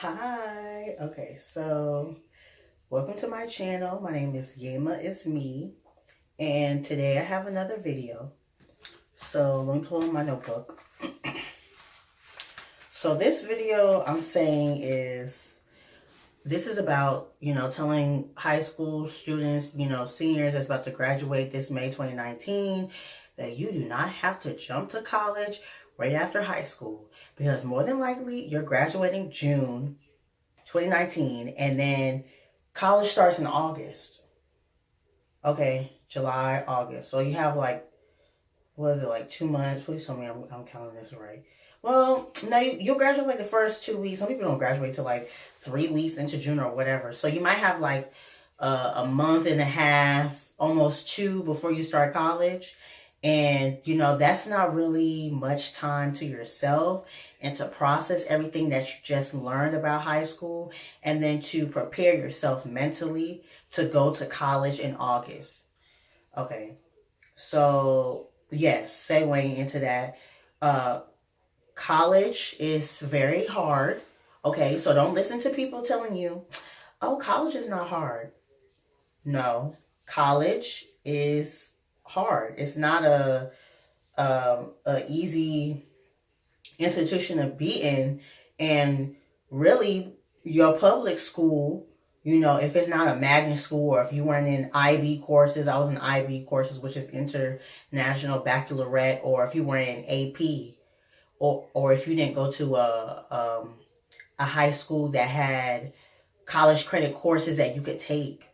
Hi. Okay, so welcome to my channel. My name is Yema It's Me, and today I have another video. So let me pull in my notebook. So this video I'm saying this is about, telling high school students, seniors that's about to graduate this May 2019 that you do not have to jump to college right after high school, because more than likely you're graduating June 2019, and then college starts in August. Okay, July, August. So you have what is it, like 2 months? Please tell me I'm counting this right. Well, no, you'll graduate like the first 2 weeks. Some people don't graduate till like 3 weeks into June or whatever. So you might have like a month and a half, almost two, before you start college. And, that's not really much time to yourself and to process everything that you just learned about high school, and then to prepare yourself mentally to go to college in August. Okay. So, yes, segueing into that, college is very hard. Okay. So don't listen to people telling you, oh, college is not hard. No, college is hard. It's not a easy institution to be in. And really, your public school, if it's not a magnet school, or if you weren't in IB courses, I was in IB courses, which is International Baccalaureate, or if you were in AP, or if you didn't go to a high school that had college credit courses that you could take.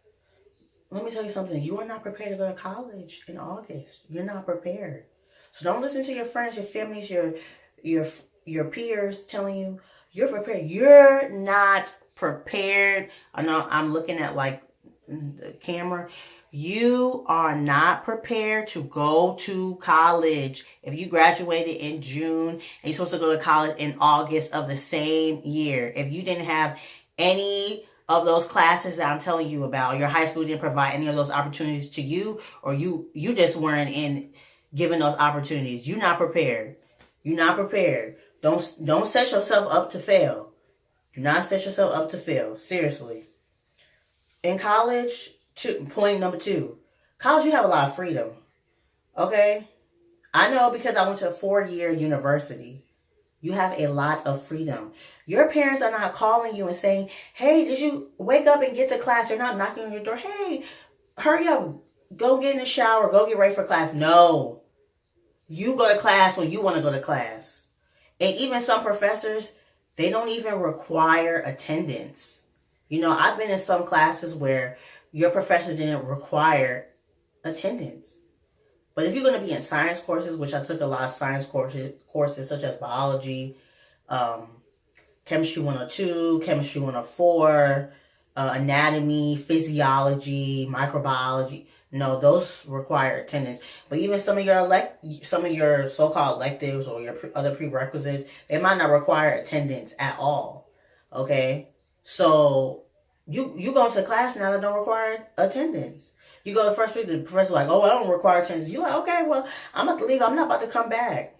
Let me tell you something. You are not prepared to go to college in August. You're not prepared. So don't listen to your friends, your families, your peers telling you you're prepared. You're not prepared. I know I'm looking at like the camera. You are not prepared to go to college. If you graduated in June and you're supposed to go to college in August of the same year, if you didn't have any of those classes that I'm telling you about, your high school didn't provide any of those opportunities to you, or you just weren't given those opportunities, you're not prepared. You're not prepared. Don't set yourself up to fail. Do not set yourself up to fail. Seriously. In college, point number two, college, you have a lot of freedom. Okay? I know, because I went to a 4-year university. You have a lot of freedom. Your parents are not calling you and saying, hey, did you wake up and get to class? They're not knocking on your door. Hey, hurry up. Go get in the shower. Go get ready for class. No. You go to class when you want to go to class. And even some professors, they don't even require attendance. I've been in some classes where your professors didn't require attendance. But if you're going to be in science courses, which I took a lot of science courses such as biology, chemistry 102, chemistry 104, anatomy, physiology, microbiology. No, those require attendance. But even some of your so-called electives or your other prerequisites, they might not require attendance at all. Okay, so you go into class now that don't require attendance. You go the first week, the professor's like, oh, I don't require attendance. You're like, okay, well, I'm about to leave. I'm not about to come back.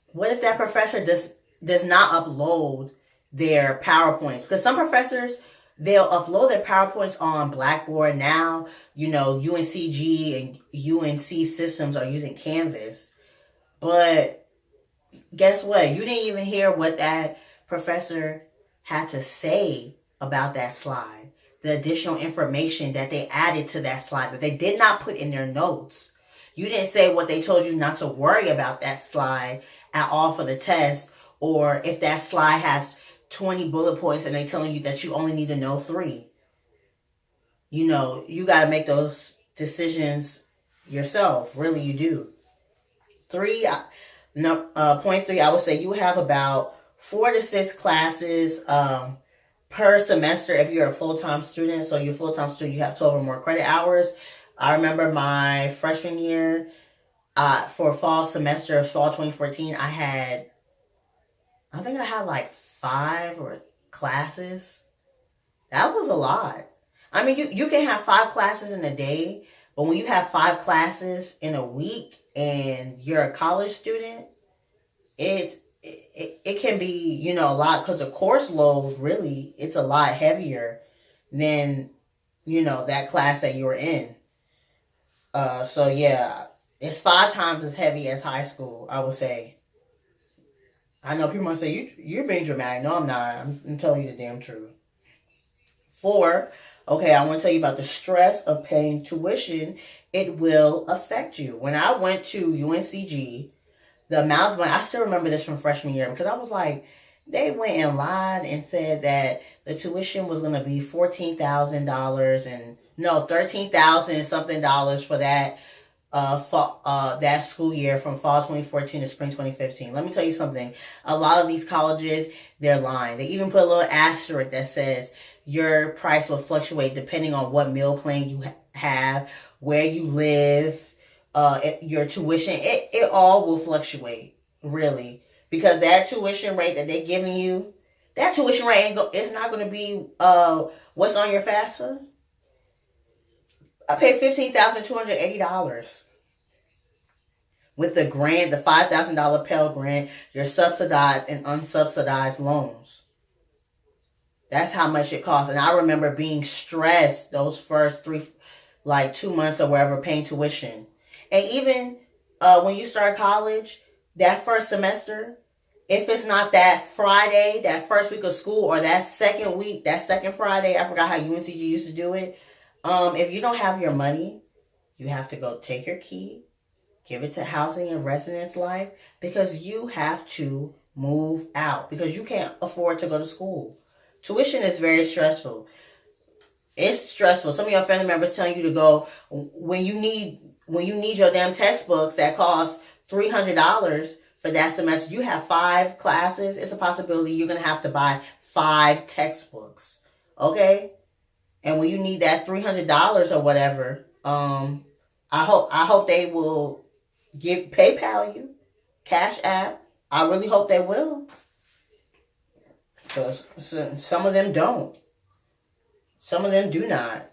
What if that professor does not upload their PowerPoints? Because some professors, they'll upload their PowerPoints on Blackboard now. UNCG and UNC systems are using Canvas. But guess what? You didn't even hear what that professor had to say about that slide. The additional information that they added to that slide that they did not put in their notes. You didn't say what they told you not to worry about that slide at all for the test, or if that slide has 20 bullet points and they're telling you that you only need to know 3. You got to make those decisions yourself. Really, you do. Point 3, I would say you have about 4 to 6 classes per semester if you're a full-time student. So you're a full-time student, you have 12 or more credit hours. I remember my freshman year, for fall semester, fall 2014, I think I had like 5 or classes. That was a lot. I mean, you can have 5 classes in a day, but when you have 5 classes in a week and you're a college student, it's it can be, a lot, because the course load, really, it's a lot heavier than, that class that you were in. So yeah, it's 5 times as heavy as high school, I would say. I know people might say, you're being dramatic. No, I'm not. I'm telling you the damn truth. 4, okay, I want to tell you about the stress of paying tuition. It will affect you. When I went to UNCG, the amount of money, I still remember this from freshman year, because I was like, they went and lied and said that the tuition was going to be $14,000, and no, 13,000 something dollars for that that school year from fall 2014 to spring 2015. Let me tell you something. A lot of these colleges, they're lying. They even put a little asterisk that says your price will fluctuate depending on what meal plan you have, where you live, your tuition. It all will fluctuate, really, because that tuition rate that they're giving you, that tuition rate it's not going to be what's on your FAFSA. I paid $15,280 with the grant, the $5,000 Pell Grant, your subsidized and unsubsidized loans. That's how much it costs. And I remember being stressed those first 2 months or whatever, paying tuition. And even when you start college, that first semester, if it's not that Friday, that first week of school, or that second week, that second Friday, I forgot how UNCG used to do it. If you don't have your money, you have to go take your key, give it to Housing and Residence Life, because you have to move out, because you can't afford to go to school. Tuition is very stressful. It's stressful. Some of your family members telling you to go when you need your damn textbooks that cost $300 for that semester. You have 5 classes. It's a possibility you're gonna have to buy 5 textbooks. Okay? And when you need that $300 or whatever, I hope they will give PayPal you, Cash App. I really hope they will, because some of them don't. Some of them do not.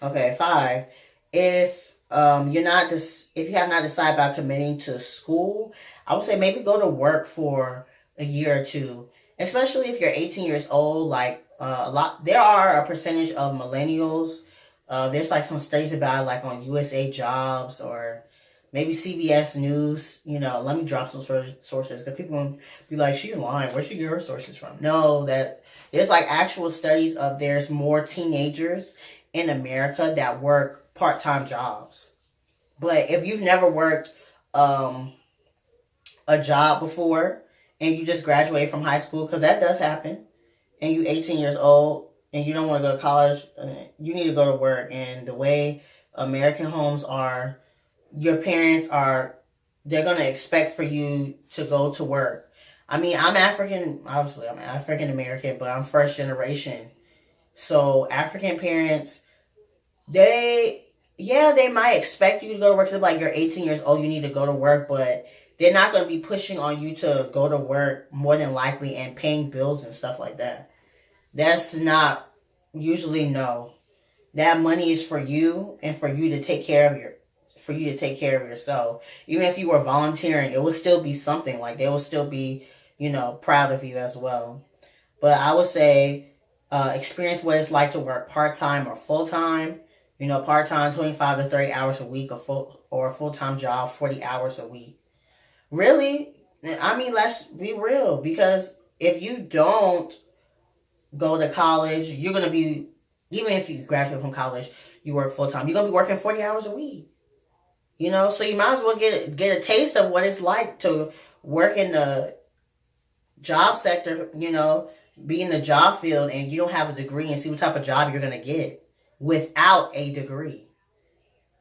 Okay, 5. If if you have not decided about committing to school, I would say maybe go to work for a year or two, especially if you're 18 years old. Like there are a percentage of millennials. There's like some studies about it, like on USA Jobs or maybe CBS News. Let me drop some sources, because people will be like, she's lying. Where'd she get her sources from? No, that there's like actual studies of there's more teenagers in America that work part-time jobs. But if you've never worked a job before and you just graduated from high school, because that does happen, and you're 18 years old and you don't want to go to college, you need to go to work. And the way American homes are, your parents they're going to expect for you to go to work. I mean, I'm African American, but I'm first generation. So African parents, they might expect you to go to work, because like you're 18 years old, you need to go to work, but they're not going to be pushing on you to go to work more than likely and paying bills and stuff like that. That's not usually, no. That money is for you and for you to take care of yourself. Even if you were volunteering, it would still be something. Like they will still be, proud of you as well. But I would say experience what it's like to work part-time or full-time. Part-time 25 to 30 hours a week, or a full-time job 40 hours a week. Really, I mean, let's be real, because if you don't go to college, you're going to be, even if you graduate from college, you work full-time, you're going to be working 40 hours a week. So you might as well get a taste of what it's like to work in the job sector, be in the job field, and you don't have a degree, and see what type of job you're going to get without a degree,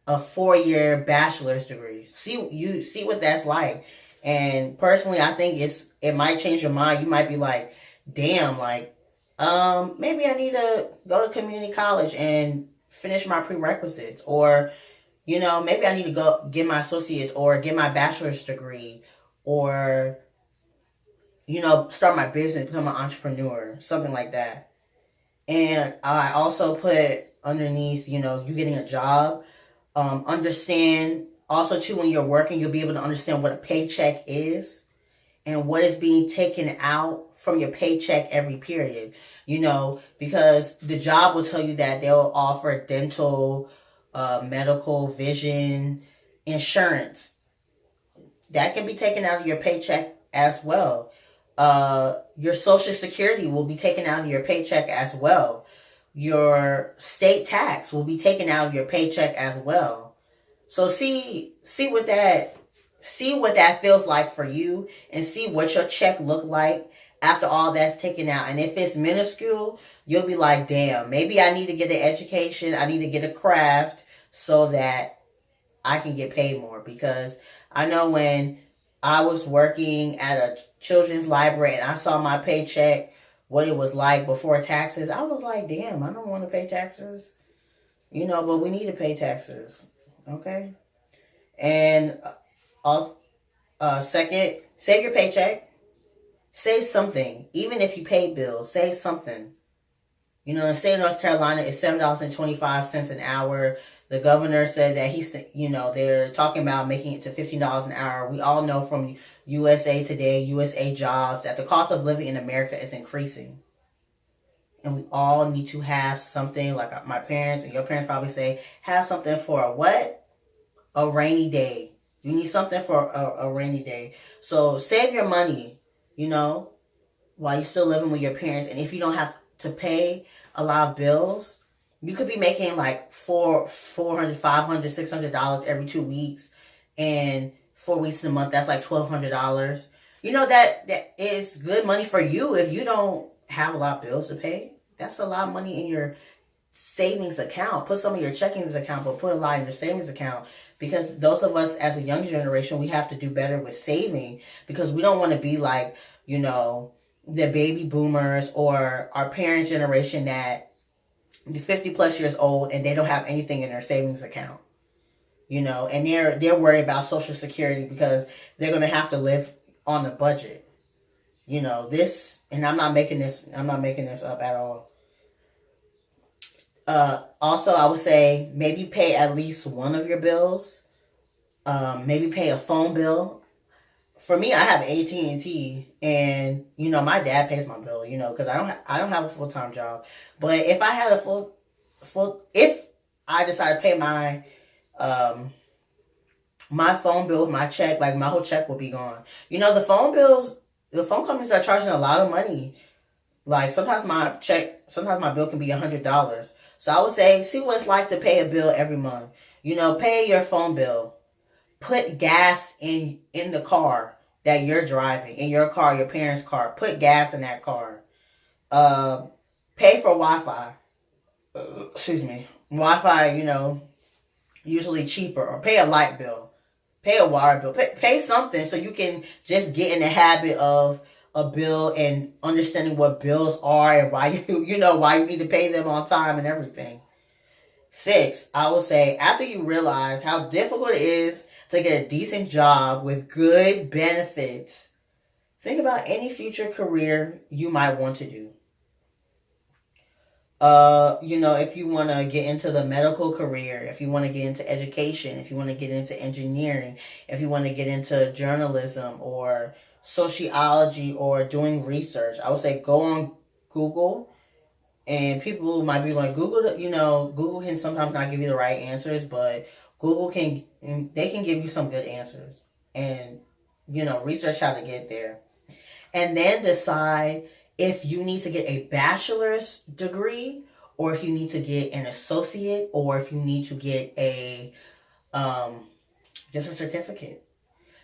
a 4-year bachelor's degree. See what that's like. And personally, I think it might change your mind. You might be like, damn, like, maybe I need to go to community college and finish my prerequisites, or maybe I need to go get my associates or get my bachelor's degree, or start my business, become an entrepreneur, something like that. And I also put underneath, you getting a job, understand also too, when you're working, you'll be able to understand what a paycheck is. and what is being taken out from your paycheck every period. Because the job will tell you that they'll offer dental, medical, vision, insurance. That can be taken out of your paycheck as well. Your Social Security will be taken out of your paycheck as well. Your state tax will be taken out of your paycheck as well. So see what that feels like for you, and see what your check look like after all that's taken out. And if it's minuscule, you'll be like, damn, maybe I need to get an education, I need to get a craft so that I can get paid more. Because I know when I was working at a children's library and I saw my paycheck, what it was like before taxes, I was like, damn, I don't want to pay taxes. But we need to pay taxes. Okay? And also, second, save your paycheck. Save something. Even if you pay bills, save something. The state of North Carolina is $7.25 an hour. The governor said that they're talking about making it to $15 an hour. We all know from USA Today, USA Jobs, that the cost of living in America is increasing. And we all need to have something, like my parents and your parents probably say, have something for a what? A rainy day. You need something for a rainy day. So save your money, while you're still living with your parents. And if you don't have to pay a lot of bills, you could be making like $400, $500, $600 every 2 weeks, and 4 weeks a month. That's like $1,200. That is good money for you if you don't have a lot of bills to pay. That's a lot of money in your savings account. Put some of your checkings account, but put a lot in your savings account. Because those of us as a young generation, we have to do better with saving, because we don't want to be like, the baby boomers or our parents' generation that 50 plus years old and they don't have anything in their savings account. And they're worried about Social Security because they're going to have to live on a budget. This, and I'm not making this up at all. Also, I would say maybe pay at least one of your bills. Maybe pay a phone bill. For me, I have AT&T, and my dad pays my bill. Because I don't have a full-time job. But if I had if I decide to pay my my phone bill with my check, like my whole check will be gone. The phone companies are charging a lot of money. Like sometimes my bill can be $100. So I would say, see what it's like to pay a bill every month. Pay your phone bill. Put gas in the car that you're driving, in your car, your parents' car. Put gas in that car. Pay for Wi-Fi. Excuse me. Wi-Fi, usually cheaper. Or pay a light bill. Pay a water bill. Pay something so you can just get in the habit of a bill and understanding what bills are and why why you need to pay them on time and everything. 6, I will say, after you realize how difficult it is to get a decent job with good benefits, think about any future career you might want to do. If you want to get into the medical career, if you want to get into education, if you want to get into engineering, if you want to get into journalism or sociology or doing research, I would say go on Google. And people might be like, Google can sometimes not give you the right answers, but Google can give you some good answers. And, research how to get there. And then decide if you need to get a bachelor's degree, or if you need to get an associate, or if you need to get just a certificate.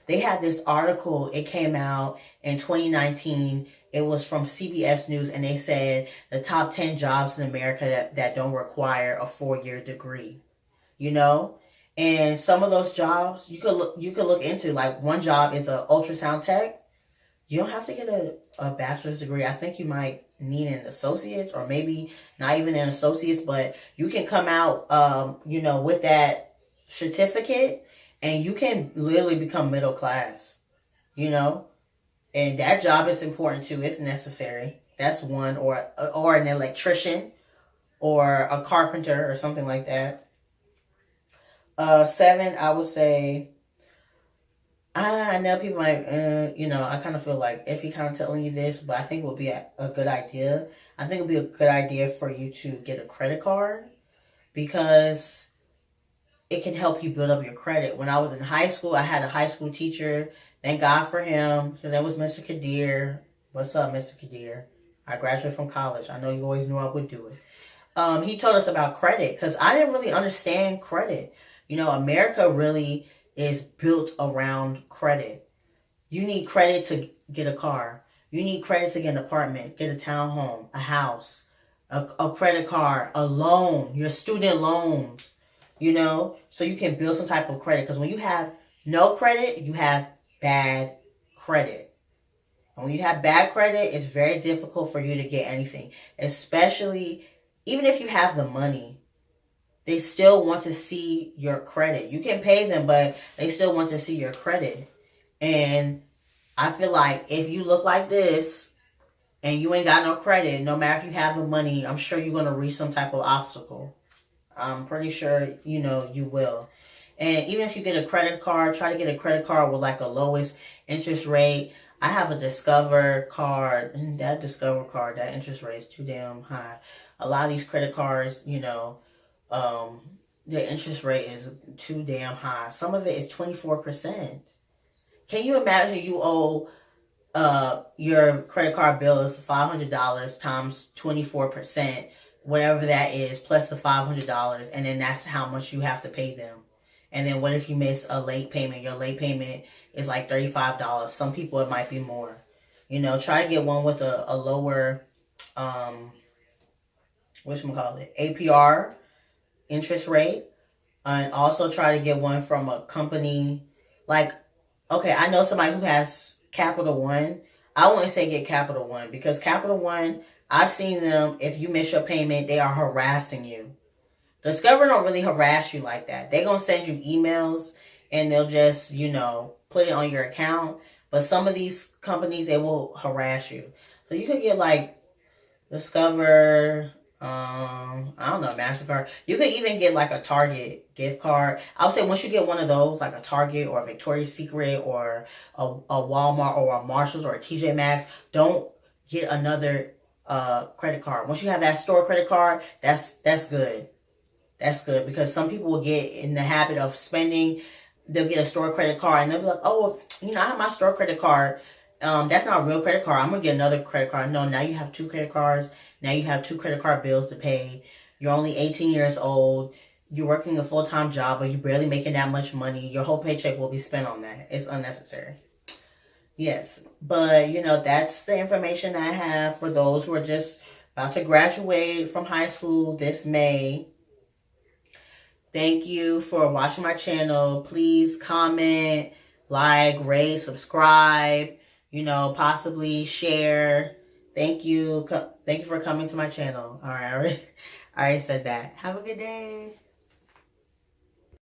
They had this article, it came out in 2019. It was from CBS News, and they said the top 10 jobs in America that don't require a 4-year degree. And some of those jobs you could look into. Like one job is an ultrasound tech. You don't have to get a bachelor's degree. I think you might need an associate's, or maybe not even an associate's, but you can come out with that certificate. And you can literally become middle class, and that job is important too. It's necessary. That's one, or an electrician, or a carpenter, or something like that. 7, I would say, I know people might, I kind of feel like if he kind of telling you this, but I think it would be a good idea. I think it would be a good idea for you to get a credit card because it can help you build up your credit. When I was in high school, I had a high school teacher. Thank God for him. His name was Mr. Kadir. What's up, Mr. Kadir? I graduated from college. I know you always knew I would do it. He told us about credit because I didn't really understand credit. America really is built around credit. You need credit to get a car. You need credit to get an apartment, get a townhome, a house, a credit card, a loan, your student loans, so you can build some type of credit. Because when you have no credit, you have bad credit. And when you have bad credit, it's very difficult for you to get anything, especially even if you have the money. They still want to see your credit. You can pay them, but they still want to see your credit. And I feel like if you look like this and you ain't got no credit, no matter if you have the money, I'm sure you're going to reach some type of obstacle. I'm pretty sure, you will. And even if you get a credit card, try to get a credit card with like a lowest interest rate. I have a Discover card, and that Discover card, that interest rate is too damn high. A lot of these credit cards, the interest rate is too damn high. Some of it is 24%. Can you imagine you owe your credit card bill is $500 times 24%, whatever that is, plus the $500, and then that's how much you have to pay them. And then what if you miss a late payment? Your late payment is like $35. Some people it might be more. Try to get one with a lower whatchamacallit, APR interest rate, and also try to get one from a company like, okay, I know somebody who has Capital One. I wouldn't say get Capital One because Capital One, I've seen them, if you miss your payment, they are harassing you. Discover don't really harass you like that. They're going to send you emails and they'll just, put it on your account. But some of these companies, they will harass you. So you could get like Discover, I don't know, MasterCard. You could even get like a Target gift card. I would say once you get one of those, like a Target or a Victoria's Secret or a Walmart or a Marshalls or a TJ Maxx, don't get another credit card. Once you have that store credit card, that's good. That's good because some people will get in the habit of spending. They'll get a store credit card and they'll be like, oh, I have my store credit card. That's not a real credit card. I'm going to get another credit card. No, now you have two credit cards. Now you have two credit card bills to pay. You're only 18 years old. You're working a full-time job, but you're barely making that much money. Your whole paycheck will be spent on that. It's unnecessary. Yes, but, that's the information I have for those who are just about to graduate from high school this May. Thank you for watching my channel. Please comment, like, rate, subscribe, possibly share. Thank you. Thank you for coming to my channel. All right. I already said that. Have a good day.